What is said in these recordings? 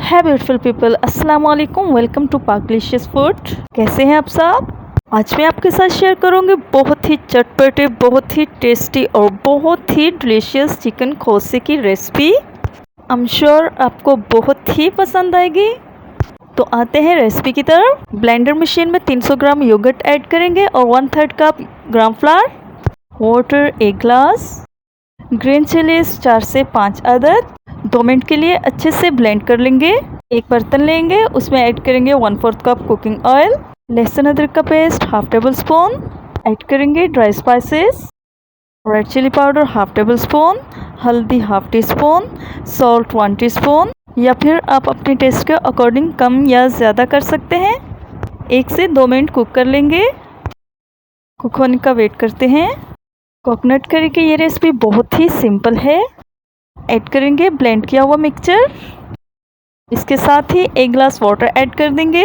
है beautiful people, अस्सलाम वालेकुम। Welcome to Paklicious food. कैसे हैं आप सब? आज मैं आपके साथ शेयर करूंगी बहुत ही चटपटे, बहुत ही टेस्टी और बहुत ही डिलीशियस चिकन खोसे की रेसिपी। आई एम श्योर आपको बहुत ही पसंद आएगी। तो आते हैं रेसिपी की तरफ। ब्लेंडर मशीन में 300 ग्राम योगर्ट ऐड करेंगे और 1/3 कप ग्राम flower, water 1 glass, green chillies 4 से 5 अदद। 2 मिनट के लिए अच्छे से ब्लेंड कर लेंगे। एक बर्तन लेंगे, उसमें ऐड करेंगे 1/4 कप कुकिंग ऑयल, लहसुन अदरक का पेस्ट 1/2 टेबल स्पून, ऐड करेंगे dry spices, red chilli powder 1/2 tablespoon, हल्दी 1/2 teaspoon, salt 1 teaspoon, या फिर आप अपने टेस्ट के अकॉर्डिंग कम या ज़्यादा कर सकते हैं। 1 से 2 मिनट कुक कर लेंगे। कुक होने का वेट करते हैं। कोकोनट करी की ये रेसिपी बहुत ही सिंपल है। ऐड करेंगे ब्लेंड किया हुआ मिक्सचर। इसके साथ ही 1 ग्लास वाटर ऐड कर देंगे।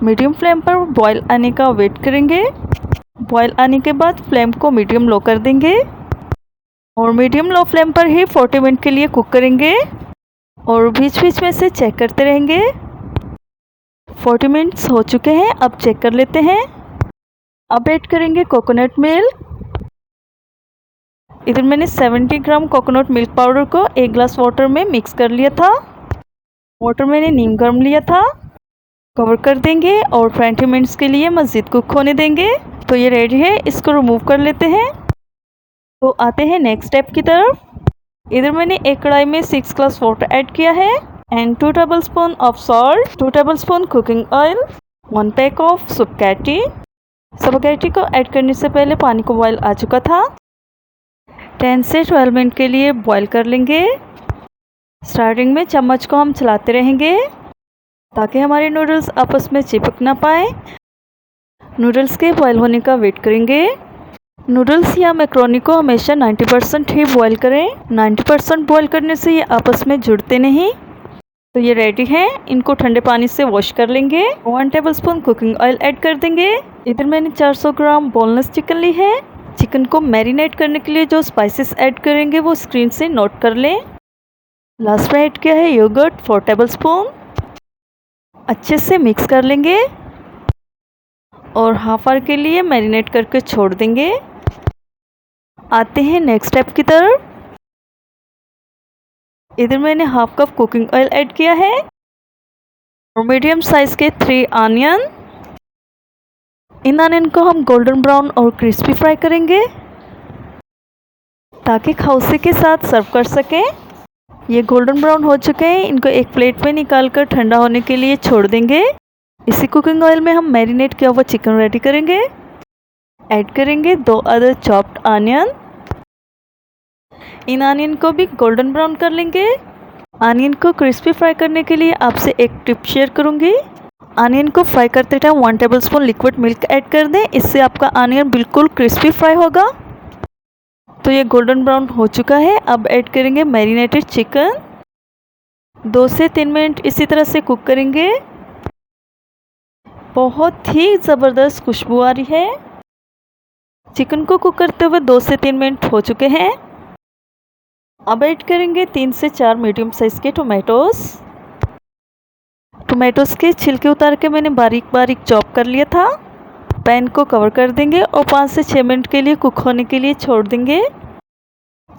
मीडियम फ्लेम पर बॉईल आने का वेट करेंगे। बॉईल आने के बाद फ्लेम को मीडियम लो कर देंगे और मीडियम लो फ्लेम पर ही 40 मिनट के लिए कुक करेंगे और बीच बीच में से चेक करते रहेंगे। 40 मिनट्स हो चुके हैं, अब चेक कर लेते हैं। अब ऐड करेंगे कोकोनट मिल्क। इधर मैंने 70 ग्राम कोकोनट मिल्क पाउडर को 1 ग्लास वाटर में मिक्स कर लिया था। वाटर मैंने नीम गर्म लिया था। कवर कर देंगे और 20 मिनट्स के लिए मज़ीद कुक होने देंगे। तो ये रेडी है, इसको रिमूव कर लेते हैं। तो आते हैं नेक्स्ट स्टेप की तरफ। इधर मैंने एक कढ़ाई में 6 ग्लास वाटर ऐड किया है and 2 table spoon of salt, 2 table spoon cooking oil, 1 pack of spaghetti. Spaghetti को ऐड करने से पहले पानी को बॉयल आ चुका था। 10 से 12 मिनट के लिए बॉईल कर लेंगे। स्टार्टिंग में चम्मच को हम चलाते रहेंगे ताकि हमारे नूडल्स आपस में चिपक ना पाए। नूडल्स के बॉईल होने का वेट करेंगे। नूडल्स या मैक्रोनी को हमेशा 90% ही बॉईल करें। 90% बॉईल करने से ये आपस में जुड़ते नहीं। तो ये रेडी है, इनको ठंडे पानी से वॉश कर लेंगे। 1 table spoon cooking oil add कर देंगे। इधर मैंने 400 ग्राम बोनलेस चिकन ली है। चिकन को मैरिनेट करने के लिए जो स्पाइसेस ऐड करेंगे वो स्क्रीन से नोट कर लें। लास्ट में ऐड किया है योगर्ट 4 टेबल स्पून। अच्छे से मिक्स कर लेंगे और हाफ आवर के लिए मैरिनेट करके छोड़ देंगे। आते हैं नेक्स्ट स्टेप की तरफ। इधर मैंने 1/2 कप कुकिंग ऑयल ऐड किया है और मीडियम साइज के 3 ऑनियन। इन अनियन को हम गोल्डन ब्राउन और क्रिस्पी फ्राई करेंगे ताकि खौसे के साथ सर्व कर सकें। ये गोल्डन ब्राउन हो चुके हैं, इनको एक प्लेट में निकाल कर ठंडा होने के लिए छोड़ देंगे। इसी कुकिंग ऑयल में हम मैरिनेट किया हुआ चिकन रेडी करेंगे। ऐड करेंगे 2 अदर चॉप्ड ऑनियन। इन ऑनियन को भी गोल्डन ब्राउन कर लेंगे। ऑनियन को क्रिस्पी फ्राई करने के लिए आपसे एक टिप शेयर करूँगी। ऑनियन को फ्राई करते time 1 table spoon liquid milk add कर दें, इससे आपका ऑनियन बिल्कुल क्रिस्पी फ्राई होगा। तो ये गोल्डन ब्राउन हो चुका है। अब ऐड करेंगे मैरिनेटेड चिकन। 2 से 3 मिनट इसी तरह से कुक करेंगे। बहुत ही ज़बरदस्त खुशबू आ रही है। चिकन को कुक करते हुए 2 से 3 मिनट हो चुके हैं। अब ऐड करेंगे 3 से 4 मीडियम साइज़ के टोमेटोज़। टोमेटोज़ के छिलके उतार के मैंने बारीक बारीक चॉप कर लिया था। पैन को कवर कर देंगे और 5 से 6 मिनट के लिए कुक होने के लिए छोड़ देंगे।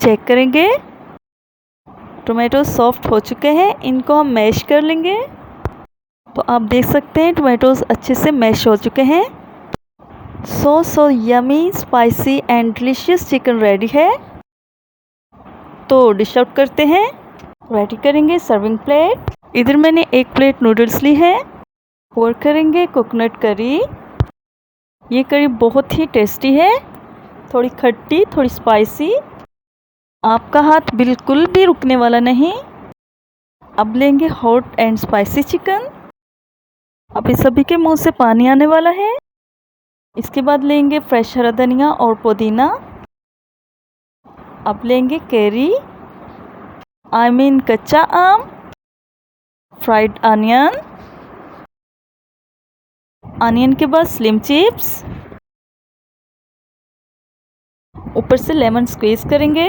चेक करेंगे, टोमेटो सॉफ्ट हो चुके हैं, इनको हम मैश कर लेंगे। तो आप देख सकते हैं टोमेटोज़ अच्छे से मैश हो चुके हैं। So yummy, spicy and delicious chicken ready है। तो डिश आउट करते हैं। रेडी करेंगे सर्विंग प्लेट। इधर मैंने 1 प्लेट नूडल्स ली है। पोर करेंगे कोकोनट करी। ये करी बहुत ही टेस्टी है, थोड़ी खट्टी, थोड़ी स्पाइसी। आपका हाथ बिल्कुल भी रुकने वाला नहीं। अब लेंगे हॉट एंड स्पाइसी चिकन। अभी सभी के मुंह से पानी आने वाला है। इसके बाद लेंगे फ्रेश हरा धनिया और पुदीना। अब लेंगे कैरी, आई मीन कच्चा आम, फ्राइड ऑनियन। ऑनियन के बाद स्लिम चिप्स, ऊपर से लेमन स्क्वीज करेंगे।